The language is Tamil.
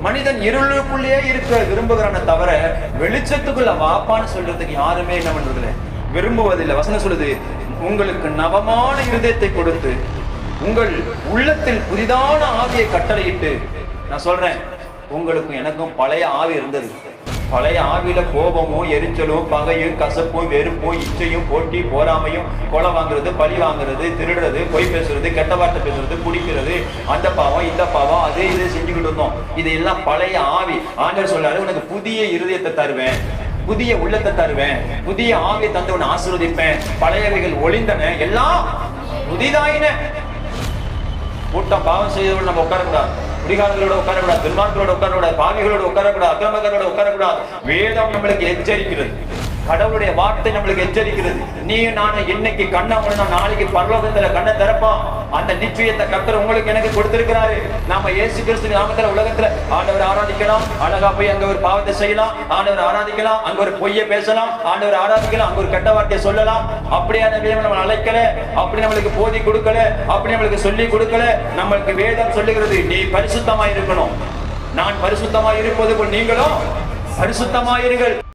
மனிதன் இருளுக்குள்ளேயே இருக்க விரும்புகிறான தவிர வெளிச்சத்துக்குள்ள வாப்பான்னு சொல்றதுக்கு யாருமே என்ன பண்றதில்லை, விரும்புவதில்லை. வசனம் சொல்லுது, உங்களுக்கு நவமான இருதயத்தை கொடுத்து உங்கள் உள்ளத்தில் புதிதான ஆவியை கட்டளையிட்டு. நான் சொல்றேன், உங்களுக்கும் எனக்கும் பழைய ஆவி இருந்தது. பழைய ஆவியில கோபமும் எரிச்சலும் பகையும் கசப்பும் வெறுப்பும் இச்சையும் போட்டி போராமையும் கொலை வாங்குறது, பழி வாங்குறது, திருடுறது, பொய் பேசுறது, கெட்ட வார்த்தை பேசுறது, குடிக்கிறது, அந்த பாவம் இந்த பாவம் அதே இதை செஞ்சுக்கிட்டு இருந்தோம். இதெல்லாம் பழைய ஆவி. ஆண்டவர் சொல்றாரு, உனக்கு புதிய இருதயத்தை தருவேன், புதிய உள்ளத்தை தருவேன், புதிய ஆவியை தந்து உன்னை ஆசீர்வதிப்பேன். பழையவைகள் ஒளிந்தன, எல்லாம் புதிதாயின. கூட்டம் பாவம் செய்தவர்கள் நம்ம உட்காரக்கூடாது, குடிகாரங்களோட உட்காரக்கூடாது, துன்மார்க்கங்களோட உட்காரக்கூடாது, பாவிகளோட உட்காரக்கூடாது, அக்கிரமக்காரரோட உட்காரக்கூடாது. வேதம் நம்மளுக்கு எச்சரிக்கிறது, கடவுளுடைய வார்த்தை நம்மளுக்கு எச்சரிக்கிறது. நீ நான் இன்னைக்கு கண்ணை மூடினா நாளைக்கு பரலோகத்துல கண்ணை திறப்பான். அந்த நிச்சயத்தை கர்த்தர் உங்களுக்கு எனக்கு கொடுத்திருக்கிறாரு. நாம இயேசு கிறிஸ்து நாமத்துல உலகத்துல ஆண்டவர் ஆராதிக்கலாம், அழகா போய் அங்க ஒரு பாவத்தை செய்யலாம், ஆண்டவர் ஆராதிக்கலாம், அங்க ஒரு பொய்யை பேசலாம், ஆண்டவர் ஆராதிக்கலாம், அங்க ஒரு கெட்ட வார்த்தையை சொல்லலாம். அப்படியான வேதம் நம்ம அழைக்கல, அப்படி நம்மளுக்கு போதி கொடுக்கல, அப்படி நம்மளுக்கு சொல்லி கொடுக்கல. நம்மளுக்கு வேதம் சொல்லுகிறது, நீ பரிசுத்தமாய் இருக்கணும். நான் பரிசுத்தமாய் இருப்பது போல் நீங்களும் பரிசுத்தமாயிருங்கள்.